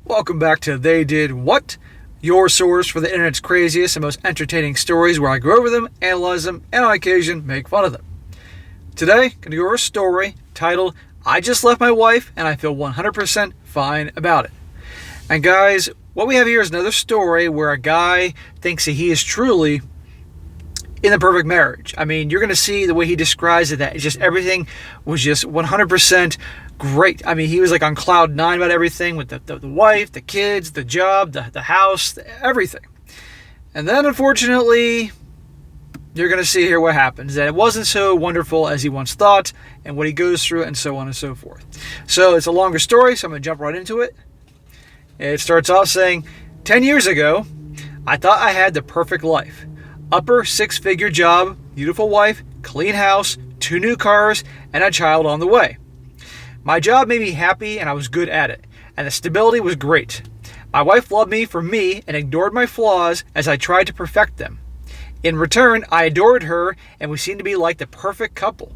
Welcome back to They Did What? Your source for the internet's craziest and most entertaining stories where I go over them, analyze them, and on occasion make fun of them. Today, I'm going to go over a story titled, I Just Left My Wife and I Feel 100% Fine About It. And guys, what we have here is another story where a guy thinks that he is truly in the perfect marriage. I mean, you're going to see the way he describes it, that it's just everything was just 100% great. I mean, he was like on cloud nine about everything with the wife, the kids, the job, the house, everything. And then, unfortunately, you're going to see here what happens, that it wasn't so wonderful as he once thought, and what he goes through, and so on and so forth. So it's a longer story, so I'm going to jump right into it. It starts off saying, 10 years ago, I thought I had the perfect life. Upper six-figure job, beautiful wife, clean house, 2 new cars, and a child on the way. My job made me happy and I was good at it, and the stability was great. My wife loved me for me and ignored my flaws as I tried to perfect them. In return, I adored her and we seemed to be like the perfect couple.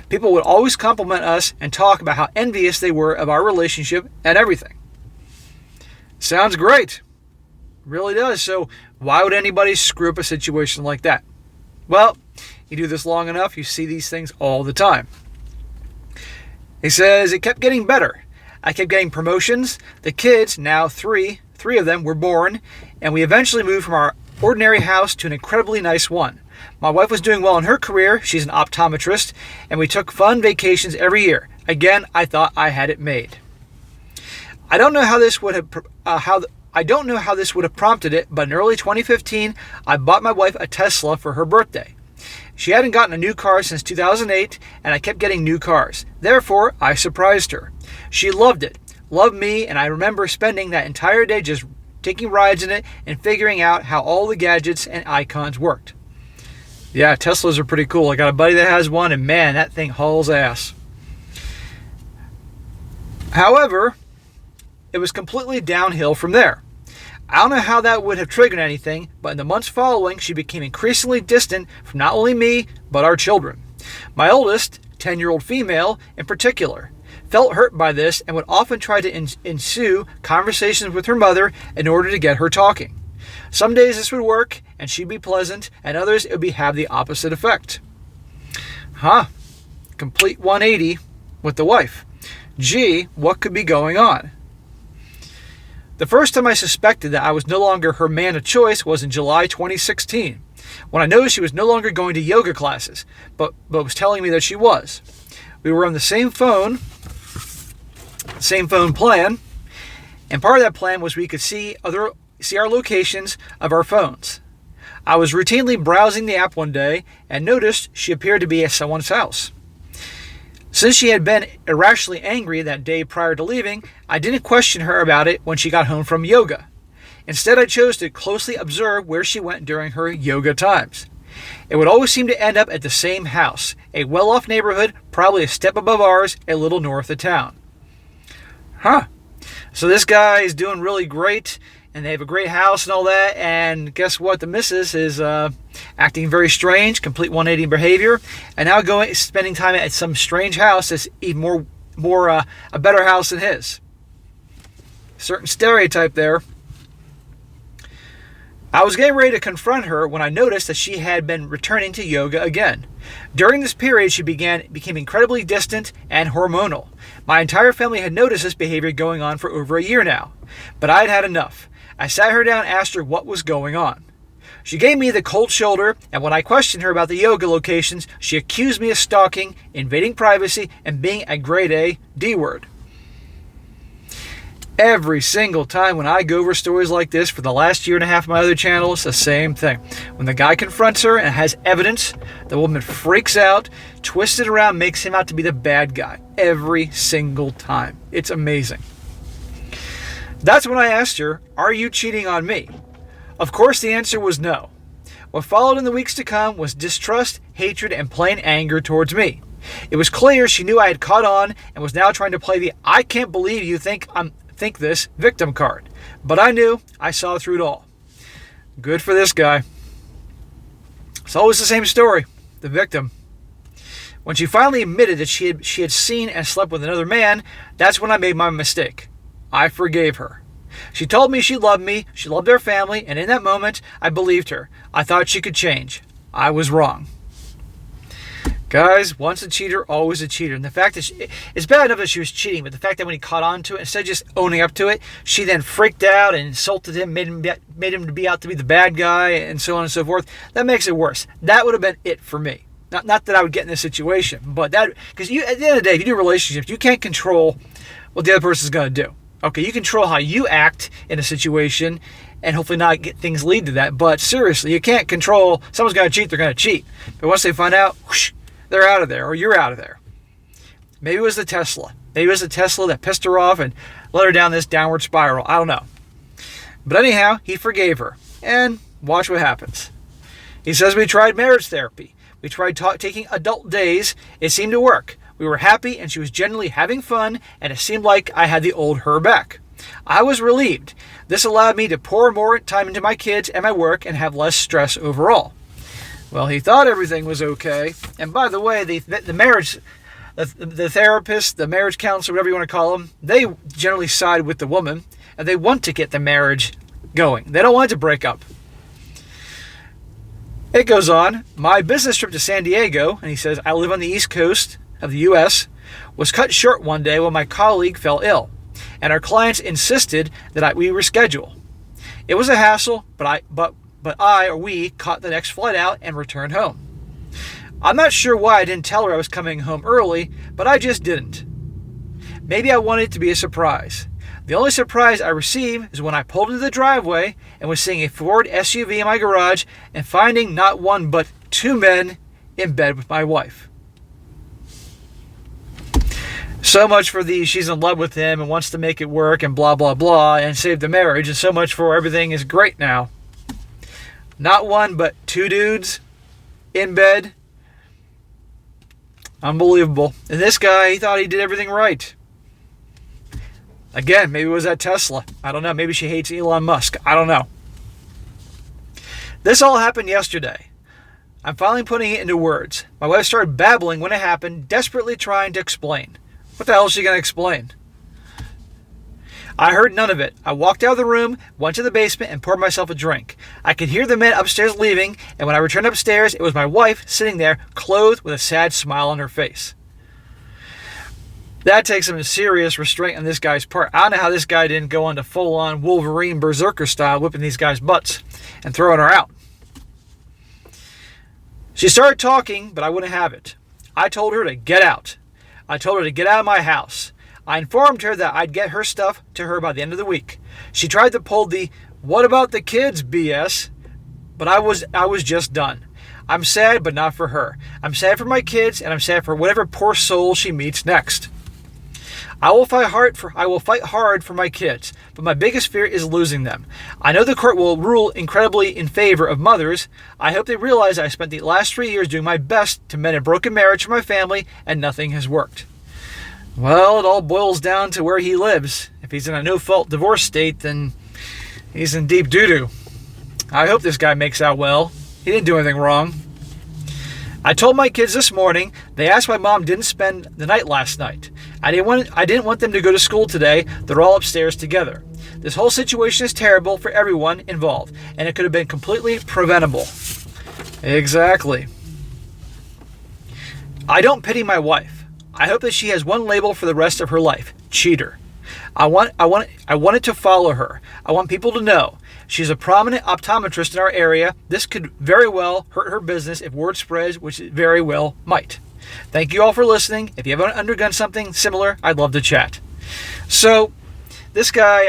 People would always compliment us and talk about how envious they were of our relationship and everything. Sounds great. Really does. So why would anybody screw up a situation like that? Well, you do this long enough, you see these things all the time. He says, it kept getting better. I kept getting promotions. The kids, now three of them were born, and we eventually moved from our ordinary house to an incredibly nice one. My wife was doing well in her career. She's an optometrist, and we took fun vacations every year. Again, I thought I had it made. I don't know how this would have prompted it, but in early 2015, I bought my wife a Tesla for her birthday. She hadn't gotten a new car since 2008, and I kept getting new cars. Therefore, I surprised her. She loved it, loved me, and I remember spending that entire day just taking rides in it and figuring out how all the gadgets and icons worked. Yeah, Teslas are pretty cool. I got a buddy that has one, and man, that thing hauls ass. However, it was completely downhill from there. I don't know how that would have triggered anything, but in the months following, she became increasingly distant from not only me, but our children. My oldest, 10-year-old female in particular, felt hurt by this and would often try to ensue conversations with her mother in order to get her talking. Some days this would work, and she'd be pleasant, and others it would have the opposite effect. Complete 180 with the wife. Gee, what could be going on? The first time I suspected that I was no longer her man of choice was in July 2016, when I noticed she was no longer going to yoga classes, but was telling me that she was. We were on the same phone plan, and part of that plan was we could see our locations of our phones. I was routinely browsing the app one day and noticed she appeared to be at someone's house. Since she had been irrationally angry that day prior to leaving, I didn't question her about it when she got home from yoga. Instead, I chose to closely observe where she went during her yoga times. It would always seem to end up at the same house, a well-off neighborhood, probably a step above ours, a little north of town. So this guy is doing really great, and they have a great house and all that, and guess what? The missus is acting very strange, complete 180 behavior, and now spending time at some strange house that's even more a better house than his. Certain stereotype there. I was getting ready to confront her when I noticed that she had been returning to yoga again. During this period, she became incredibly distant and hormonal. My entire family had noticed this behavior going on for over a year now, but I had had enough. I sat her down and asked her what was going on. She gave me the cold shoulder, and when I questioned her about the yoga locations, she accused me of stalking, invading privacy, and being a grade A D-word. Every single time when I go over stories like this for the last year and a half of my other channel, it's the same thing. When the guy confronts her and has evidence, the woman freaks out, twists it around, makes him out to be the bad guy. Every single time. It's amazing. That's when I asked her, are you cheating on me? Of course the answer was no. What followed in the weeks to come was distrust, hatred, and plain anger towards me. It was clear she knew I had caught on and was now trying to play the I can't believe you think this victim card. But I knew, I saw through it all. Good for this guy. It's always the same story, the victim. When she finally admitted that she had seen and slept with another man, that's when I made my mistake. I forgave her. She told me she loved me, she loved our family, and in that moment, I believed her. I thought she could change. I was wrong. Guys, once a cheater, always a cheater. And the fact that it's bad enough that she was cheating, but the fact that when he caught on to it, instead of just owning up to it, she then freaked out and insulted him, made him to be out to be the bad guy, and so on and so forth. That makes it worse. That would have been it for me. Not that I would get in this situation, but that, because at the end of the day, if you do relationships, you can't control what the other person is going to do. Okay, you control how you act in a situation, and hopefully not get things lead to that. But seriously, you can't control, someone's going to cheat, they're going to cheat. But once they find out, whoosh, they're out of there, or you're out of there. Maybe it was the Tesla. Maybe it was the Tesla that pissed her off and led her down this downward spiral. I don't know. But anyhow, he forgave her. And watch what happens. He says we tried marriage therapy. We tried taking adult days. It seemed to work. We were happy, and she was genuinely having fun, and it seemed like I had the old her back. I was relieved. This allowed me to pour more time into my kids and my work and have less stress overall. Well, he thought everything was okay. And by the way, the marriage, the therapist, the marriage counselor, whatever you want to call them, they generally side with the woman, and they want to get the marriage going. They don't want it to break up. It goes on. My business trip to San Diego, and he says, I live on the East Coast of the U.S., was cut short one day when my colleague fell ill, and our clients insisted that we reschedule. It was a hassle, but we caught the next flight out and returned home. I'm not sure why I didn't tell her I was coming home early, but I just didn't. Maybe I wanted it to be a surprise. The only surprise I received is when I pulled into the driveway and was seeing a Ford SUV in my garage and finding not one but two men in bed with my wife. So much for she's in love with him and wants to make it work and blah, blah, blah, and save the marriage, and so much for everything is great now. Not one, but two dudes in bed. Unbelievable. And this guy, he thought he did everything right. Again, maybe it was that Tesla. I don't know. Maybe she hates Elon Musk. I don't know. This all happened yesterday. I'm finally putting it into words. My wife started babbling when it happened, desperately trying to explain. What the hell is she going to explain? I heard none of it. I walked out of the room, went to the basement, and poured myself a drink. I could hear the men upstairs leaving, and when I returned upstairs, it was my wife sitting there, clothed with a sad smile on her face. That takes some serious restraint on this guy's part. I don't know how this guy didn't go on to full-on Wolverine berserker style, whipping these guys' butts and throwing her out. She started talking, but I wouldn't have it. I told her to get out. I told her to get out of my house. I informed her that I'd get her stuff to her by the end of the week. She tried to pull the "what about the kids" BS, but I was just done. I'm sad, but not for her. I'm sad for my kids, and I'm sad for whatever poor soul she meets next. I will fight hard for my kids, but my biggest fear is losing them. I know the court will rule incredibly in favor of mothers. I hope they realize I spent the last 3 years doing my best to mend a broken marriage for my family, and nothing has worked. Well, it all boils down to where he lives. If he's in a no-fault divorce state, then he's in deep doo-doo. I hope this guy makes out well. He didn't do anything wrong. I told my kids this morning. They asked why Mom didn't spend the night last night. I didn't want them to go to school today. They're all upstairs together. This whole situation is terrible for everyone involved, and it could have been completely preventable. Exactly. I don't pity my wife. I hope that she has one label for the rest of her life: cheater. I wanted to follow her. I want people to know. She's a prominent optometrist in our area. This could very well hurt her business if word spreads, which it very well might. Thank you all for listening. If you haven't undergone something similar, I'd love to chat. So, this guy,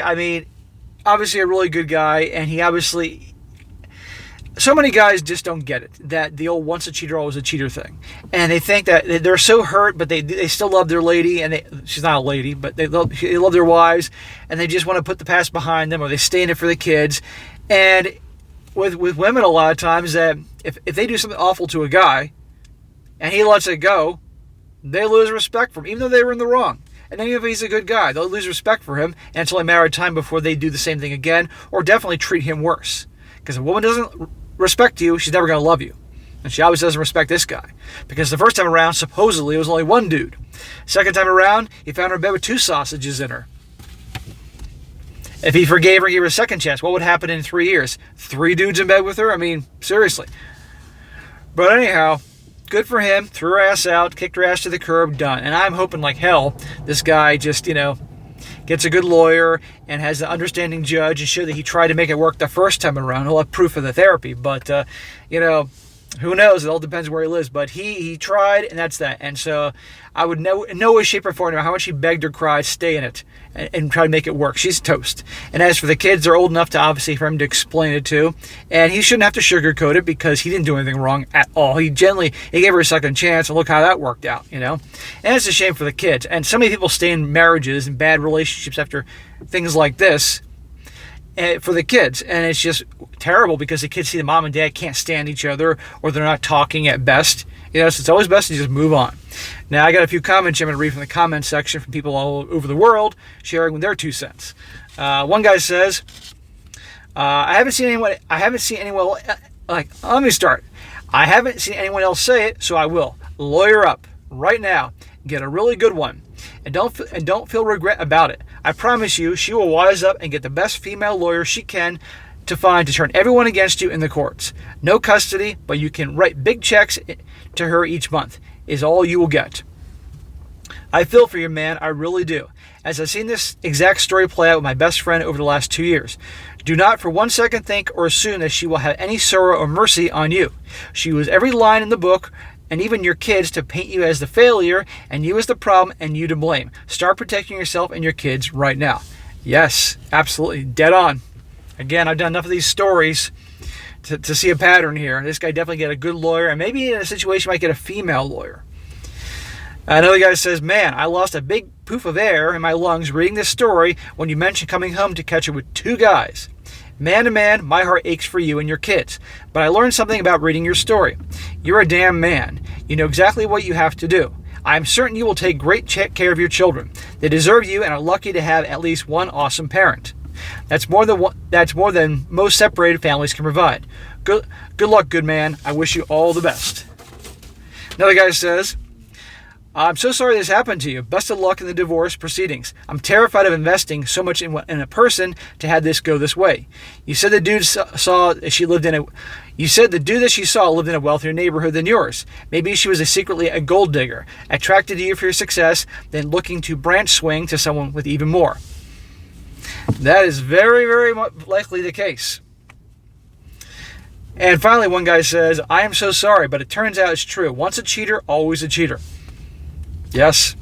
obviously a really good guy, and he obviously... So many guys just don't get it, that the old once a cheater, always a cheater thing. And they think that they're so hurt, but they still love their lady, and she's not a lady, but they love their wives, and they just want to put the past behind them, or they stay in it for the kids. And with women, a lot of times, that if they do something awful to a guy, and he lets it go, they lose respect for him, even though they were in the wrong. And even if he's a good guy, they'll lose respect for him until a matter of time before they do the same thing again, or definitely treat him worse. Because if a woman doesn't respect you, she's never going to love you. And she always doesn't respect this guy. Because the first time around, supposedly, it was only one dude. Second time around, he found her in bed with two sausages in her. If he forgave her, gave her a second chance, what would happen in 3 years? 3 dudes in bed with her? I mean, seriously. But anyhow, good for him. Threw her ass out, kicked her ass to the curb, done. And I'm hoping like hell this guy just, gets a good lawyer and has an understanding judge and show that he tried to make it work the first time around. He'll have proof of the therapy. But, who knows? It all depends where he lives. But he tried, and that's that. And so I would in no way, shape, or form, no matter how much he begged or cried, stay in it and try to make it work. She's toast. And as for the kids, they're old enough to obviously for him to explain it to. And he shouldn't have to sugarcoat it because he didn't do anything wrong at all. He gave her a second chance, and look how that worked out, And it's a shame for the kids. And so many people stay in marriages and bad relationships after things like this. For the kids, and it's just terrible because the kids see the mom and dad can't stand each other or they're not talking at best. So it's always best to just move on. Now I got a few comments I'm going to read from the comment section from people all over the world sharing their 2 cents. One guy says, I haven't seen anyone let me start. I haven't seen anyone else say it, so I will. Lawyer up right now. Get a really good one. And don't feel regret about it. I promise you, she will wise up and get the best female lawyer she can to find to turn everyone against you in the courts. No custody, but you can write big checks to her each month, is all you will get. I feel for you, man. I really do. As I've seen this exact story play out with my best friend over the last 2 years. Do not for 1 second think or assume that she will have any sorrow or mercy on you. She was every line in the book, and even your kids, to paint you as the failure and you as the problem and you to blame. Start protecting yourself and your kids right now. Yes, absolutely. Dead on. Again, I've done enough of these stories to see a pattern here. This guy definitely get a good lawyer, and maybe in a situation might get a female lawyer. Another guy says, man, I lost a big poof of air in my lungs reading this story when you mentioned coming home to catch it with 2 guys. Man to man, my heart aches for you and your kids. But I learned something about reading your story. You're a damn man. You know exactly what you have to do. I am certain you will take great care of your children. They deserve you and are lucky to have at least one awesome parent. That's more than most separated families can provide. Good luck, good man. I wish you all the best. Another guy says, I'm so sorry this happened to you. Best of luck in the divorce proceedings. I'm terrified of investing so much in a person to have this go this way. You said the dude that she saw lived in a wealthier neighborhood than yours. Maybe she was secretly a gold digger, attracted to you for your success, then looking to branch swing to someone with even more. That is very, very likely the case. And finally, one guy says, I am so sorry, but it turns out it's true. Once a cheater, always a cheater. Yes.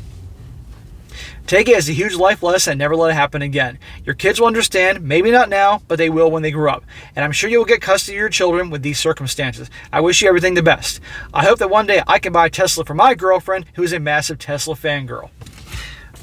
Take it as a huge life lesson and never let it happen again. Your kids will understand, maybe not now, but they will when they grow up. And I'm sure you will get custody of your children with these circumstances. I wish you everything the best. I hope that one day I can buy a Tesla for my girlfriend, who is a massive Tesla fangirl.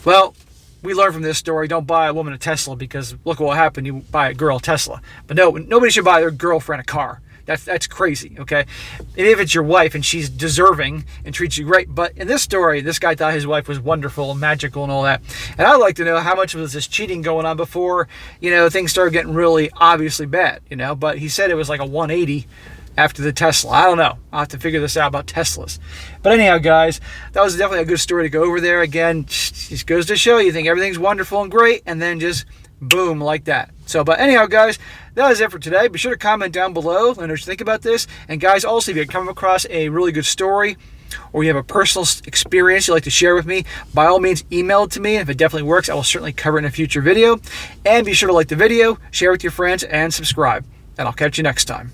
Well, we learned from this story, don't buy a woman a Tesla because look what will happen, you buy a girl a Tesla. But no, nobody should buy their girlfriend a car. That's crazy, okay? And if it's your wife and she's deserving and treats you great. But in this story, this guy thought his wife was wonderful and magical and all that. And I'd like to know how much was this cheating going on before, things started getting really obviously bad, But he said it was like a 180 after the Tesla. I don't know. I'll have to figure this out about Teslas. But anyhow, guys, that was definitely a good story to go over there. Again, just goes to show you think everything's wonderful and great, and then just boom, like that. But anyhow, guys, that is it for today. Be sure to comment down below. Let me know what you think about this. And guys, also, if you come across a really good story or you have a personal experience you'd like to share with me, by all means, email it to me. And if it definitely works, I will certainly cover it in a future video. And be sure to like the video, share it with your friends, and subscribe. And I'll catch you next time.